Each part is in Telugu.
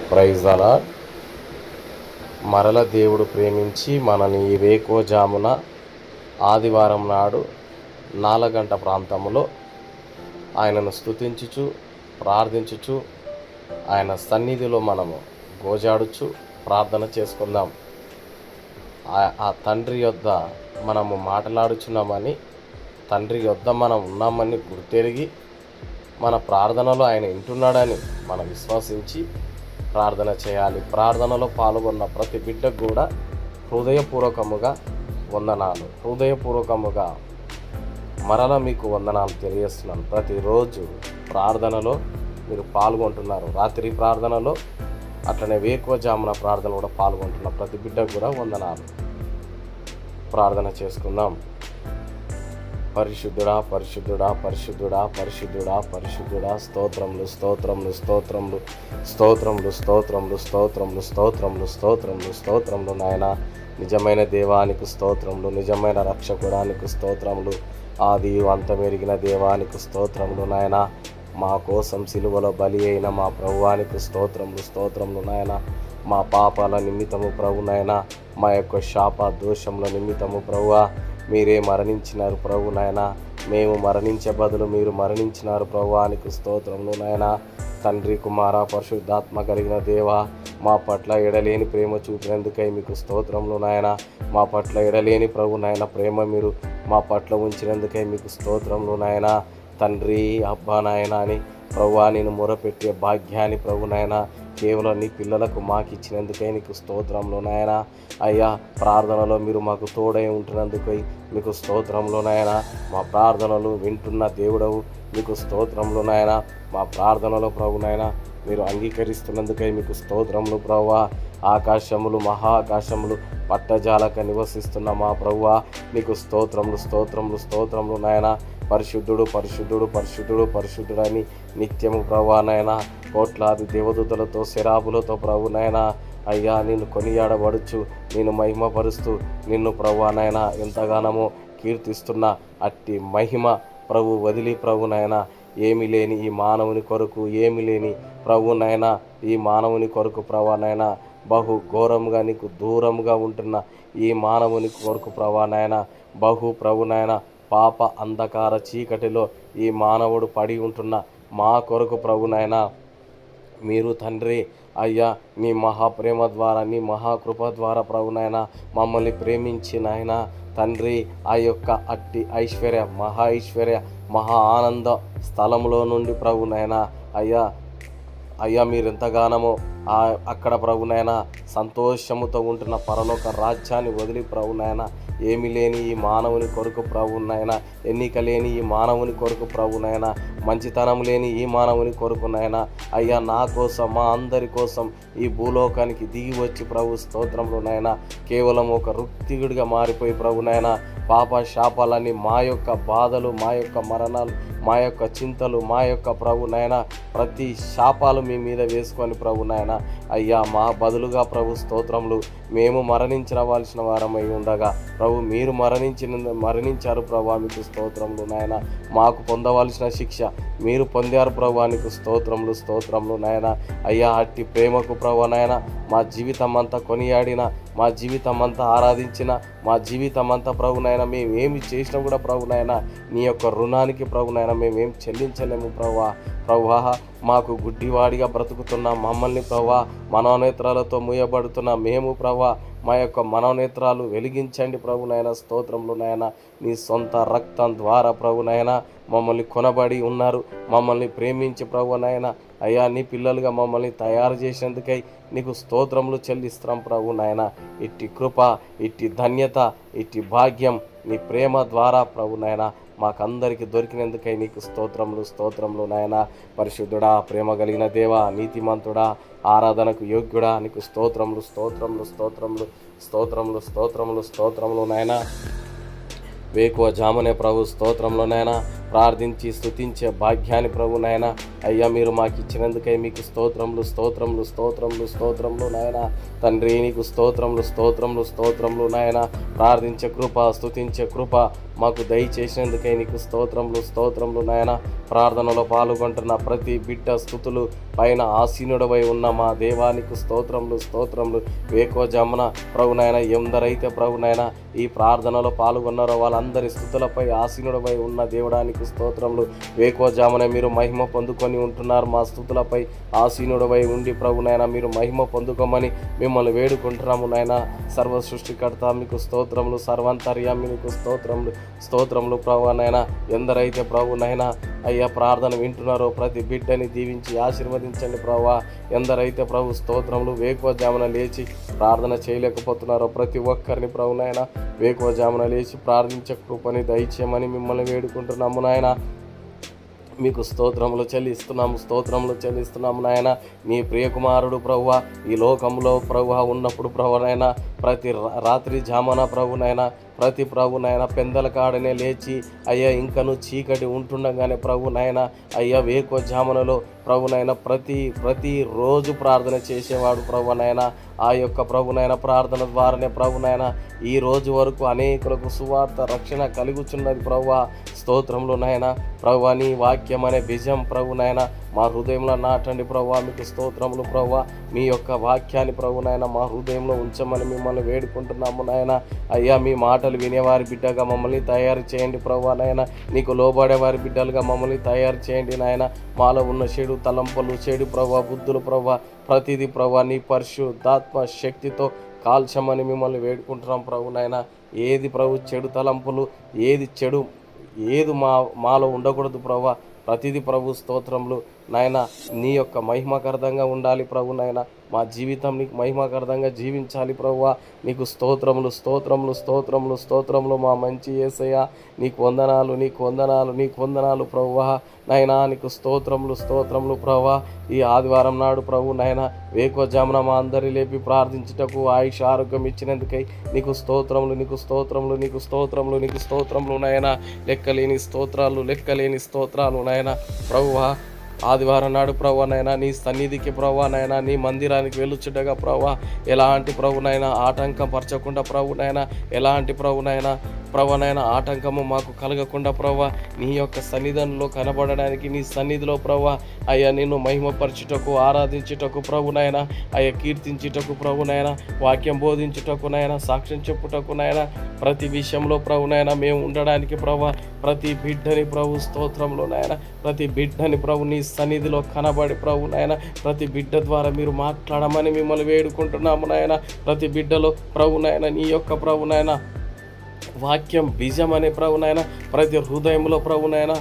Praise the lord. మరల దేవుడు ప్రేమించి మనని ఈ వేకువజామున ఆదివారం నాడు 4 గంట ప్రాంతంలో ఆయనను స్తుతించుచు ప్రార్థించుచు ఆయన సన్నిధిలో మనము గోజాడుచు ప్రార్థన చేసుకుందాం. ఆ తండ్రి యొద్ద మనము మాట్లాడుచున్నామని, తండ్రి యొద్ద మనం ఉన్నామని గుర్తెరిగి మన ప్రార్థనలో ఆయన వింటున్నాడని మనం విశ్వసించి ప్రార్థన చేయాలి. ప్రార్థనలో పాల్గొన్న ప్రతి బిడ్డకు కూడా హృదయపూర్వకముగా వందనాలు, హృదయపూర్వకముగా మరల మీకు వందనాలు తెలియజేస్తున్నాను. ప్రతిరోజు ప్రార్థనలో మీరు పాల్గొంటున్నారు. రాత్రి ప్రార్థనలో అట్లనే వేకువజామున ప్రార్థన కూడా పాల్గొంటున్న ప్రతి బిడ్డకు కూడా వందనాలు. ప్రార్థన చేసుకుందాం. పరిశుద్ధుడా పరిశుద్ధుడా పరిశుద్ధుడా పరిశుద్ధుడా పరిశుద్ధుడా, స్తోత్రములు స్తోత్రములు స్తోత్రములు స్తోత్రములు స్తోత్రములు స్తోత్రములు స్తోత్రములు స్తోత్రములు స్తోత్రములు నాయన. నిజమైన దేవానికి స్తోత్రములు, నిజమైన రక్షకుడానికి స్తోత్రములు, ఆది అంతమెరిగిన దేవానికి స్తోత్రములు నాయన. మా కోసం సిలువలో బలి అయిన మా ప్రభువానికి స్తోత్రములు స్తోత్రములు నాయన. మా పాపాల నిమిత్తము ప్రభు నాయన, మా యొక్క శాప దోషముల నిమిత్తము ప్రభువా మీరే మరణించినారు ప్రభు నాయన. మేము మరణించే బదులు మీరు మరణించినారు ప్రభువానికి స్తోత్రములు నాయన. తండ్రి కుమార పరిశుద్ధాత్మ కలిగిన దేవ, మా పట్ల ఎడలేని ప్రేమ చూపినందుకై మీకు స్తోత్రములు నాయన. మా పట్ల ఎడలేని ప్రభు నాయన ప్రేమ మీరు మా పట్ల ఉంచినందుకై మీకు స్తోత్రములు నాయన. తండ్రి అబ్బా నాయన అని ప్రభువా నేను మొరపెట్టే భాగ్యాన్ని ప్రభు నాయన కేవలం నీ పిల్లలకు మాకు ఇచ్చినందుకై నీకు స్తోత్రంలో నాయన. అయ్యా ప్రార్థనలో మీరు మాకు తోడై ఉంటున్నందుకై మీకు స్తోత్రంలో నాయన. మా ప్రార్థనలు వింటున్న దేవుడవు మీకు స్తోత్రంలో నాయన. మా ప్రార్థనలో ప్రభు నాయన మీరు అంగీకరిస్తున్నందుకై మీకు స్తోత్రములు ప్రభువా. ఆకాశములు మహాకాశములు పట్టజాలక నివసిస్తున్న మా ప్రభువా మీకు స్తోత్రములు స్తోత్రములు స్తోత్రములు నాయన. పరిశుద్ధుడు పరిశుద్ధుడు పరిశుద్ధుడు పరిశుద్ధుడని నిత్యము ప్రభువా నాయన కోట్లాది దేవదూతలతో శరాబులతో ప్రభు నాయన అయ్యా నిన్ను కొనియాడబడుచు నిన్ను మహిమపరుస్తూ నిన్ను ప్రభువా నాయన ఎంతగానో కీర్తిస్తున్న అట్టి మహిమ ప్రభు వదిలి ప్రభు నాయన ఏమి లేని ఈ మానవుని కొరకు, ఏమి లేని ప్రభు నాయన ఈ మానవుని కొరకు ప్రభు నాయన బహు ఘోరముగా నీకు దూరముగా ఉంటున్న ఈ మానవుని కొరకు ప్రభు నాయన బహు ప్రభు నాయన పాప అంధకార చీకటిలో ఈ మానవుడు పడి ఉంటున్న మా కొరకు ప్రభు నాయన మీరు తండ్రి అయ్యా నీ మహాప్రేమ ద్వారా నీ మహాకృప ద్వారా ప్రభు నాయన మమ్మల్ని ప్రేమించి నాయన తండ్రి ఆ యొక్క అట్టి ఐశ్వర్య మహా ఆనంద స్థలంలో నుండి ప్రభు నాయన అయ్యా మీరు ఎంతగానో అక్కడ ప్రభు నాయన సంతోషముతో ఉంటున్న పరలోక రాజ్యాన్ని వదిలి ప్రభు నాయన ఏమి లేని ఈ మానవుని కొరకు ప్రభు నాయన, ఎన్నిక లేని ఈ మానవుని కొరకు ప్రభు నాయన, మంచితనం లేని ఈ మానవుని కొరకు నాయన అయ్యా నా కోసం మా అందరి కోసం ఈ భూలోకానికి దిగి వచ్చి ప్రభు స్తోత్రంలో నాయన కేవలం ఒక రుక్తిగుడిగా మారిపోయి ప్రభు నాయన పాప శాపాలన్నీ మా యొక్క బాధలు, మా యొక్క మరణాలు, మా యొక్క చింతలు, మా యొక్క ప్రభు నాయన ప్రతి శాపాలు మీ మీద వేసుకొని ప్రభు నాయన అయ్యా మా బదులుగా ప్రభు స్తోత్రములు మేము మరణించవలసిన వారమై ఉండగా ప్రభు మీరు మరణించారు ప్రభు మీకు స్తోత్రములు నాయన. మాకు పొందవలసిన శిక్ష మీరు పొందారు ప్రభు నీకు స్తోత్రములు నాయన. అయ్యా అట్టి ప్రేమకు ప్రభు నాయన మా జీవితం అంతా కొనియాడిన, మా జీవితం అంతా ఆరాధించిన, మా జీవితం అంతా ప్రభు నాయన మేము ఏమి చేసినా కూడా ప్రభు నాయన నీ యొక్క రుణానికి ప్రభు నాయన మేమేం చెల్లించలేము ప్రభువా. మాకు గుడ్డివాడిగా బ్రతుకుతున్న మమ్మల్ని ప్రభువా మనోనేత్రాలతో మూయబడుతున్న మేము ప్రభువా మా యొక్క మనోనేత్రాలు వెలిగించండి ప్రభు నాయన. స్తోత్రములు నాయన నీ సొంత రక్తం ద్వారా ప్రభు నాయన మమ్మల్ని కొనబడి ఉన్నారు, మమ్మల్ని ప్రేమించి ప్రభు నాయన అయ్యా నీ పిల్లలుగా మమ్మల్ని తయారు చేసేందుకై నీకు స్తోత్రములు చెల్లిస్తున్నాం ప్రభు నాయన. ఇట్టి కృప, ఇట్టి ధన్యత, ఇట్టి భాగ్యం నీ ప్రేమ ద్వారా ప్రభు నాయన మాకందరికి దొరికినందుకై నీకు స్తోత్రములు నాయన. పరిశుద్ధుడా ప్రేమ కలిగిన దేవా నీతిమంతుడా ఆరాధనకు యోగ్యుడా నీకు స్తోత్రములు నాయన. వేకువ జామునే ప్రభు స్తోత్రంలో నాయన ప్రార్థించి స్తుతించే భాగ్యాన్ని ప్రభు నాయన అయ్యా మీరు మాకు ఇచ్చినందుకై మీకు స్తోత్రములు స్తోత్రములు స్తోత్రములు స్తోత్రములు నాయన తండ్రి నీకు స్తోత్రములు స్తోత్రములు స్తోత్రములు నాయన ప్రార్థించే కృప స్తుతించే కృప మాకు దయచేసినందుకై నీకు స్తోత్రములు స్తోత్రములు నాయన ప్రార్థనలో పాల్గొంటున్న ప్రతి బిడ్డ స్తుతులు పైన ఆసీనుడవై ఉన్న మా దేవానికి స్తోత్రములు స్తోత్రములు వేకోజామున ప్రభు నాయన ఎందరైతే ప్రభు నాయన ఈ ప్రార్థనలో పాల్గొన్నారో వాళ్ళందరి స్తుతులపై ఆసీనుడవై ఉన్న దేవుడానికి స్తోత్రములు వేకోజామున మీరు మహిమ పొందుకొని ఉంటున్నారు మా స్తుతులపై ఆసీనుడవై ఉండి ప్రభు నాయన మీరు మహిమ పొందుకోమని మిమ్మల్ని వేడుకుంటున్నాము నాయన సర్వ సృష్టికర్త మీకు స్తోత్రములు సర్వాంతర్యామి మీకు స్తోత్రములు స్తోత్రములు ప్రభు నాయన ఎందరైతే ప్రభు నాయన అయ్యా ప్రార్థన వింటున్నారో ప్రతి బిడ్డని దీవించి ఆశీర్వదించండి ప్రభు ఎందరైతే ప్రభు స్తోత్రములు వేకువజామున లేచి ప్రార్థన చేయలేకపోతున్నారో ప్రతి ఒక్కరిని ప్రభు నాయన వేకువజామున లేచి ప్రార్థించే కృపని దయచేయమని మిమ్మల్ని వేడుకుంటున్నాము నాయన మీకు స్తోత్రములు చెల్లిస్తున్నాము నాయన నీ ప్రియకుమారుడు ప్రభువా ఈ లోకంలో ప్రభువా ఉన్నప్పుడు ప్రభు నాయన ప్రతి రాత్రి జామున ప్రభు నాయన ప్రతి ప్రభు నాయన పెందల కాడనే లేచి అయ్యా ఇంకను చీకటి ఉంటుండగానే ప్రభు నాయన అయ్యా వేకువ జామునలో ప్రభు నాయన ప్రతి రోజు ప్రార్థన చేసేవాడు ప్రభు నాయన ఆ యొక్క ప్రభు నాయన ప్రార్థన ద్వారానే ప్రభు నాయన ఈ రోజు వరకు అనేకులకు సువార్త రక్షణ కలుగుచున్నది ప్రభువా స్తోత్రములు నాయన ప్రభువా నీ వాక్యం అనే బీజం ప్రభు నాయన మా హృదయంలో నాటండి ప్రభువా మీకు స్తోత్రములు ప్రభువా మీ యొక్క వాక్యాన్ని ప్రభు నాయన మా హృదయంలో ఉంచమని మిమ్మల్ని వేడుకుంటున్నాము నాయన అయ్యా మీ మాటలు వినేవారి బిడ్డగా మమ్మల్ని తయారు చేయండి ప్రభువా నాయన నీకు లోబడేవారి బిడ్డలుగా మమ్మల్ని తయారు చేయండి నాయన మాలో ఉన్న చెడు తలంపులు చెడు ప్రభువా బుద్ధులు ప్రభువా ప్రతిదీ ప్రభువా నీ పరిశుద్ధాత్మ శక్తితో కాల్చమని మిమ్మల్ని వేడుకుంటున్నాం ప్రభు నాయన ఏది ప్రభు చెడు తలంపులు ఏది మాలో ఉండకూడదు ప్రభువా ప్రతిదీ ప్రభు స్తోత్రములు నాయన నీ యొక్క మహిమకరంగా ఉండాలి ప్రభు నాయన మా జీవితం నీకు మహిమకరంగా జీవించాలి ప్రభువా నీకు స్తోత్రములు మా మంచి యేసయ్య నీకు వందనాలు ప్రభువా నాయన నీకు స్తోత్రములు ప్రభువా ఈ ఆదివారం నాడు ప్రభు నాయన వేకువజామున మా అందరి లేపి ప్రార్థించుటకు ఆయుష్ ఆరోగ్యం ఇచ్చినందుకై నీకు స్తోత్రములు నాయన లెక్కలేని స్తోత్రాలు నాయన ప్రభువా ఆదివారం నాడు ప్రభు నాయన నీ సన్నిధికి ప్రభు నాయన నీ మందిరానికి వెళ్ళుచుండగా ప్రభు ఎలాంటి ప్రభు నాయన ఆటంకం పరచకుండా ప్రభు నాయన ఎలాంటి ప్రభు నాయన ఆటంకము మాకు కలగకుండా ప్రభు నీ యొక్క సన్నిధానంలో కనబడడానికి నీ సన్నిధిలో ప్రభు అయ్యా నిన్ను మహిమపరచుటకు ఆరాధించుటకు ప్రభు నాయన అయ్యా కీర్తించుటకు ప్రభు నాయన వాక్యం బోధించుటకు నాయన సాక్ష్యం చెప్పుటకు నాయన ప్రతి విషయంలో ప్రభు నాయన మేము ఉండడానికి ప్రభు ప్రతి బిడ్డని ప్రభు స్తోత్రంలో నాయన ప్రతి బిడ్డని ప్రభు నీ సన్నిధిలో కనబడి ప్రభు నాయన ప్రతి బిడ్డ ద్వారా మీరు మాట్లాడమని మిమ్మల్ని వేడుకుంటున్నాము నాయన ప్రతి బిడ్డలో ప్రభు నాయన నీ యొక్క ప్రభు నాయన వాక్యం బీజం అనే ప్రభు నాయన ప్రతి హృదయంలో ప్రభు నాయన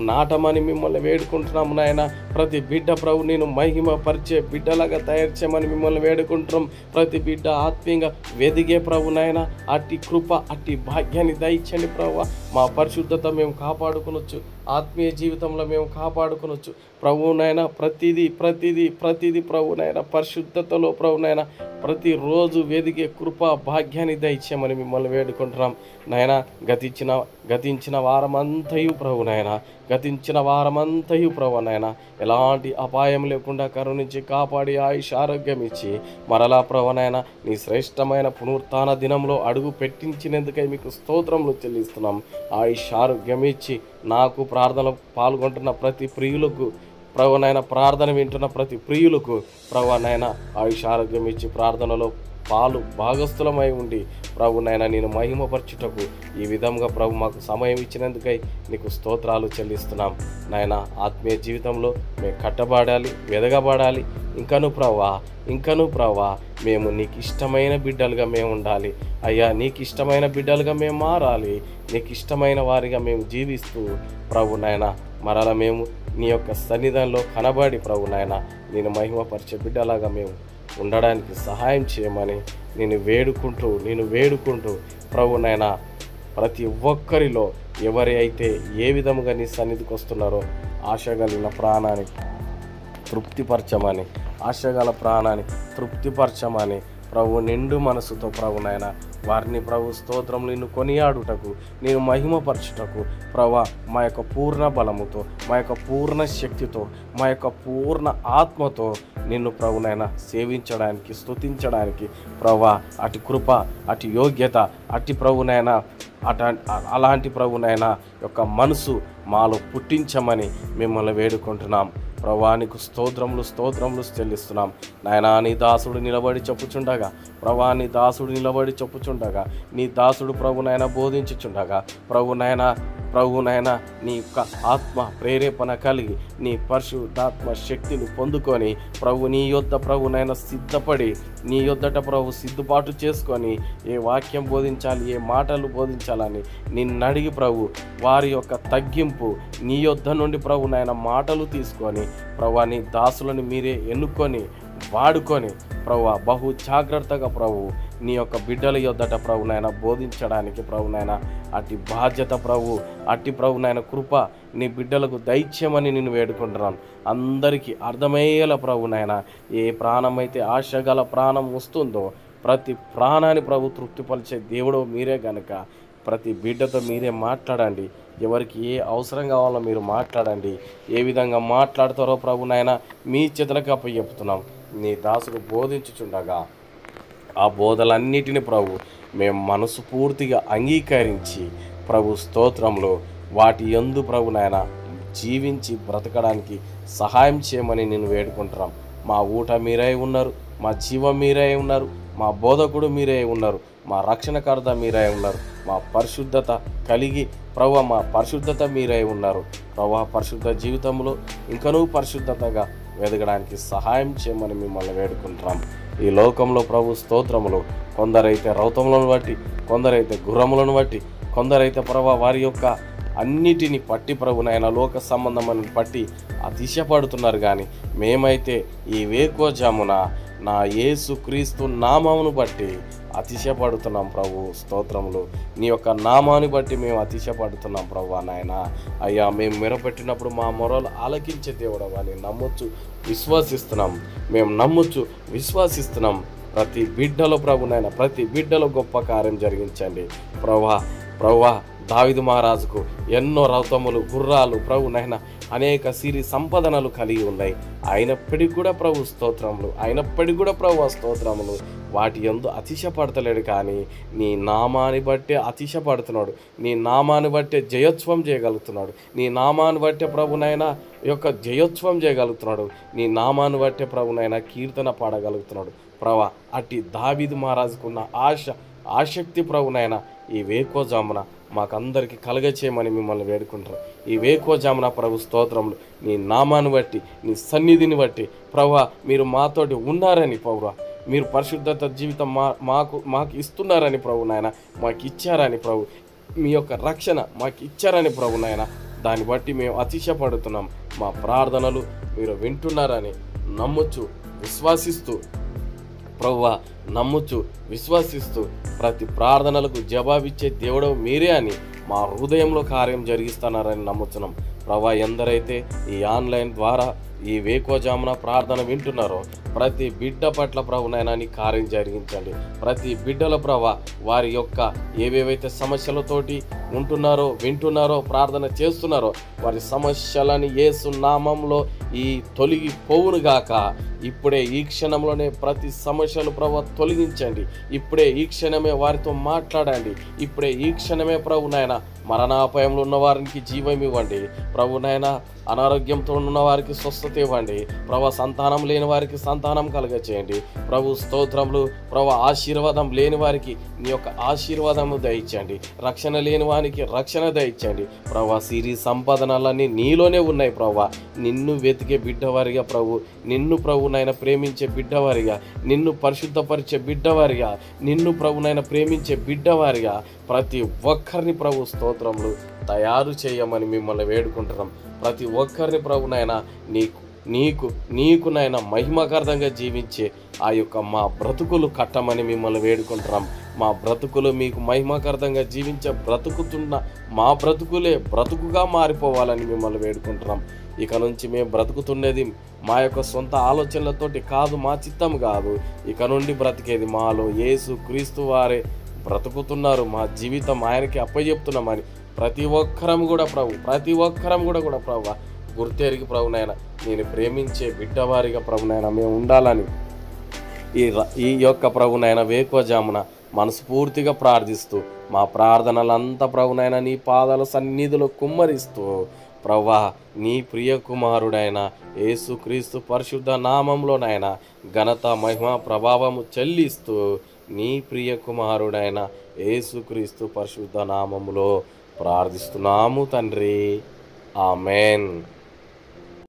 నాటమని మిమ్మల్ని వేడుకుంటున్నాము నాయన ప్రతి బిడ్డ ప్రభు నేను మహిమ పరిచే బిడ్డలాగా తయారు చేయమని మిమ్మల్ని వేడుకుంటున్నాం ప్రతి బిడ్డ ఆత్మీయంగా వెదిగే ప్రభు నాయన అట్టి కృప అట్టి భాగ్యాన్ని దయచండి ప్రభు మా పరిశుద్ధత మేము కాపాడుకొనొచ్చు ఆత్మీయ జీవితంలో మేము కాపాడుకొనొచ్చు ప్రభువునైనా ప్రతిదీ ప్రభువునైనా పరిశుద్ధతలో ప్రభువునైనా ప్రతిరోజు వెదిగే కృప భాగ్యాన్ని దయచేయమని మిమ్మల్ని వేడుకుంటున్నాం నాయన. గతించిన వారమంతయు ప్రభునైనా ప్రభునైనా ఎలాంటి అపాయం లేకుండా కరుణించి కాపాడి ఆయుష్ ఆరోగ్యం ఇచ్చి మరలా ప్రభునైనా నీ శ్రేష్టమైన పునరుత్థాన దినంలో అడుగు పెట్టించినందుకై మీకు స్తోత్రములు చెల్లిస్తున్నాం. ఆయుష్ ఆరోగ్యం ఇచ్చి నాకు ప్రార్థన పాల్గొంటున్న ప్రతి ప్రియులకు ప్రభునైనా ప్రార్థన వింటున్న ప్రతి ప్రియులకు ప్రభునైనా ఆయుష్ ఆరోగ్యం ఇచ్చి ప్రార్థనలో పాలు భాగస్థులమై ఉండి ప్రభునైనా నేను మహిమపరచుటకు ఈ విధంగా ప్రభు మాకు సమయం ఇచ్చినందుకై నీకు స్తోత్రాలు చెల్లిస్తున్నాం నాయన. ఆత్మీయ జీవితంలో మేము కట్టబడాలి, వెదగబడాలి. ఇంకను ప్రభా మేము నీకు ఇష్టమైన బిడ్డలుగా మేము ఉండాలి అయ్యా. నీకు ఇష్టమైన బిడ్డలుగా మేము మారాలి. నీకు ఇష్టమైన వారిగా మేము జీవిస్తూ ప్రభునైనా మరలా మేము నీ యొక్క సన్నిధానంలో కనబడి ప్రభునైనా నేను మహిమపరిచే బిడ్డలాగా మేము ఉండడానికి సహాయం చేయమని నేను వేడుకుంటూ ప్రభునైనా ప్రతి ఒక్కరిలో ఎవరి అయితే ఏ విధముగా నీ సన్నిధికి వస్తున్నారో ఆశగలిగిన ప్రాణాన్ని తృప్తిపరచమని ప్రభు నిండు మనసుతో ప్రభు నాయన వారిని ప్రభు స్తోత్రం నిన్ను కొనియాడుటకు, నేను మహిమపరచుటకు ప్రభా మా యొక్క పూర్ణ బలముతో, మా యొక్క పూర్ణ శక్తితో, మా యొక్క పూర్ణ ఆత్మతో నిన్ను ప్రభునైనా సేవించడానికి, స్తుతించడానికి ప్రభా అటు కృప, అటు యోగ్యత, అటు ప్రభునైనా అలాంటి ప్రభునైనా యొక్క మనసు మాలో పుట్టించమని మిమ్మల్ని వేడుకుంటున్నాం. ప్రభానికి స్తోత్రములు చెల్లిస్తున్నాం. నాయనా నీ దాసుడు నిలబడి చెప్పుచుండగా, ప్రభా నీ దాసుడు నిలబడి చెప్పుచుండగా, నీ దాసుడు ప్రభునైనా బోధించుచుండగా, ప్రభునైనా నీ యొక్క ఆత్మ ప్రేరేపణ కలిగి నీ పరిశుద్ధాత్మ శక్తిని పొందుకొని ప్రభు నీ యొద్ద ప్రభునైనా సిద్ధపడి, నీ యొద్దట ప్రభు సిద్ధపాటు చేసుకొని ఏ వాక్యం బోధించాలి, ఏ మాటలు బోధించాలని నిన్నడిగి ప్రభు వారి యొక్క తగ్గింపు నీ యొద్ద నుండి ప్రభునైనా మాటలు తీసుకొని ప్రభు నీ దాసులను మీరే ఎన్నుకొని వాడుకొని ప్రభు బహు జాగ్రత్తగా ప్రభు నీ యొక్క బిడ్డల యొద్దట ప్రభునైనా బోధించడానికి ప్రభునైనా అట్టి బాధ్యత ప్రభు, అట్టి ప్రభునైనా కృప నీ బిడ్డలకు దైత్యమని నేను వేడుకుంటున్నాను. అందరికీ అర్థమయ్యేలా ప్రభునైనా ఏ ప్రాణమైతే ఆశ గల ప్రాణం వస్తుందో ప్రతి ప్రాణాన్ని ప్రభు తృప్తిపరిచే దేవుడు మీరే గనుక ప్రతి బిడ్డతో మీరే మాట్లాడండి. ఎవరికి ఏ అవసరం కావాలో మీరు మాట్లాడండి. ఏ విధంగా మాట్లాడతారో ప్రభునైనా మీ చేతులకు అప్పచెప్తున్నాం. నీ దాసుడు బోధించుచుండగా ఆ బోధలన్నిటిని ప్రభు మేము మనసు పూర్తిగా అంగీకరించి ప్రభు స్తోత్రంలో వాటి యందు ప్రభునైనా జీవించి బ్రతకడానికి సహాయం చేయమని నేను వేడుకుంటున్నాం. మా ఊట మీరే ఉన్నారు, మా జీవం మీరే ఉన్నారు, మా బోధకుడు మీరే ఉన్నారు, మా రక్షణకర్త మీరే ఉన్నారు, మా పరిశుద్ధత కలిగి ప్రభు మా పరిశుద్ధత మీరే ఉన్నారు. ప్రభు పరిశుద్ధ జీవితంలో ఇంకనూ పరిశుద్ధతగా ఎదగడానికి సహాయం చేయమని మిమ్మల్ని వేడుకుంటున్నాం. ఈ లోకంలో ప్రభు స్తోత్రములు కొందరైతే రౌతములను బట్టి, కొందరైతే గుర్రములను బట్టి, కొందరైతే ప్రభు వారి యొక్క అన్నిటిని పట్టి ప్రభునైనా లోక సంబంధమని పట్టి అతిశయపడుతున్నారు. కానీ మేమైతే ఈ వేకువజామున నా యేసు క్రీస్తు నామమును బట్టి అతిశయపడుతున్నాం ప్రభు. స్తోత్రములు నీ యొక్క నామాన్ని బట్టి మేము అతిశయపడుతున్నాం ప్రభు. నాయన అయ్యా మేము మెరపెట్టినప్పుడు మా మొరలు ఆలకించే దేవుడు అని విశ్వసిస్తున్నాం. మేము విశ్వసిస్తున్నాం. ప్రతి బిడ్డలో ప్రభునైనా ప్రతి బిడ్డలో గొప్ప కార్యం జరిగించండి ప్రభా. దావీదు మహారాజుకు ఎన్నో రథములు, గుర్రాలు ప్రభునైనా అనేక సిరి సంపదనలు కలిగి ఉన్నాయి. అయినప్పటికీ కూడా ప్రభు స్తోత్రములు వాటి యందు అతిశయపడతలేడు. కానీ నీ నామాన్ని బట్టే అతిశయపడుతున్నాడు. నీ నామాన్ని బట్టే జయోత్సవం చేయగలుగుతున్నాడు. నీ నామాన్ని బట్టే ప్రభునైనా యొక్క జయోత్సవం చేయగలుగుతున్నాడు. నీ నామాన్ని బట్టే ప్రభునైనా కీర్తన పాడగలుగుతున్నాడు. ప్రభా అట్టి దావీదు మహారాజుకున్న ఆసక్తి ప్రభునైనా ఈ వేకువజామున మాకందరికీ కలగచేయమని మిమ్మల్ని వేడుకుంటారు. ఈ వేకువజామున ప్రభు స్తోత్రములు నీ నామాన్ని బట్టి, నీ సన్నిధిని బట్టి ప్రభా మీరు మాతోటి ఉన్నారని ప్రభు, మీరు పరిశుద్ధత జీవితం మాకు ఇస్తున్నారని ప్రభు నాయన, మాకు ఇచ్చారని ప్రభు, మీ యొక్క రక్షణ మాకు ఇచ్చారని ప్రభు నాయన, దాన్ని బట్టి మేము అతిశయపడుతున్నాం. మా ప్రార్థనలు మీరు వింటున్నారని విశ్వాసిస్తూ విశ్వసిస్తూ ప్రతి ప్రార్థనలకు జవాబిచ్చే దేవుడు మీరే అని మా హృదయంలో కార్యం జరిగిస్తున్నారని నమ్ముతున్నాం. ప్రభా ఎందరైతే ఈ ఆన్లైన్ ద్వారా ఈ వేకువజామున ప్రార్థన వింటున్నారో ప్రతి బిడ్డ పట్ల ప్రభునైనా నీ కార్యం జరిగించండి. ప్రతి బిడ్డల ప్రభా వారి యొక్క ఏవేవైతే సమస్యలతోటి వింటున్నారో ప్రార్థన చేస్తున్నారో వారి సమస్యలని యేసు నామంలో ఈ తొలగి పోవునుగాక. ఇప్పుడే ఈ క్షణంలోనే ప్రతి సమస్యలు ప్రభు తొలగించండి. ఇప్పుడే ఈ క్షణమే వారితో మాట్లాడండి. ఇప్పుడే ఈ క్షణమే ప్రభునైనా మరణాపాయంలో ఉన్న వారికి జీవం ఇవ్వండి ప్రభునైనా. అనారోగ్యంతో ఉన్న వారికి స్వస్థత ఇవ్వండి ప్రభు. సంతానం లేని వారికి సంతానం కలుగచేయండి ప్రభు. స్తోత్రములు ప్రభు. ఆశీర్వాదం లేని వారికి నీ యొక్క ఆశీర్వాదము దయచండి. రక్షణ లేని వారికి రక్షణ దయచండి ప్రభు. సిరి సంపాదనలన్నీ నీలోనే ఉన్నాయి ప్రభు. నిన్ను వెతికే బిడ్డవారిగా ప్రభు, నిన్ను ప్రభునైనా ప్రేమించే బిడ్డవారిగా, నిన్ను పరిశుద్ధపరిచే బిడ్డవారిగా, నిన్ను ప్రభునైనా ప్రేమించే బిడ్డవారిగా ప్రతి ఒక్కరిని ప్రభు స్తోత్రములు తయారు చేయమని మిమ్మల్ని వేడుకుంటున్నాం. ప్రతి ఒక్కరిని ప్రభునైనా నీకునైనా మహిమకార్థంగా జీవించే ఆ యొక్క మా బ్రతుకులు కట్టమని మిమ్మల్ని వేడుకుంటున్నాం. మా బ్రతుకులు మీకు మహిమకరంగా బ్రతుకుతున్న మా బ్రతుకులే బ్రతుకుగా మారిపోవాలని మిమ్మల్ని వేడుకుంటున్నాం. ఇక నుంచి మేము బ్రతుకుతున్నది మా యొక్క సొంత ఆలోచనలతోటి కాదు, మా చిత్తం కాదు. ఇక నుండి బ్రతికేది మాలో యేసు క్రీస్తు వారే బ్రతుకుతున్నారు. మా జీవితం ఆయనకి అప్పచెప్తున్నామని ప్రతి ఒక్కరం కూడా ప్రభు గుర్తెరిగి ప్రభునైనా నేను ప్రేమించే బిడ్డవారిగా ప్రభునైనా మేము ఉండాలని ఈ యొక్క ప్రభునైనా వేకువజామున మనస్ఫూర్తిగా ప్రార్థిస్తూ మా ప్రార్థనలంతా ప్రభునైనా నీ పాదాల సన్నిధిలో కుమ్మరిస్తూ ప్రభువా నీ ప్రియ కుమారుడైన యేసుక్రీస్తు పరిశుద్ధ నామంలోనైనా ఘనత మహిమ ప్రభావము చెల్లిస్తూ నీ ప్రియ కుమారుడైన యేసుక్రీస్తు పరిశుద్ధ నామములో ప్రార్థిస్తున్నాము తండ్రి. ఆమెన్.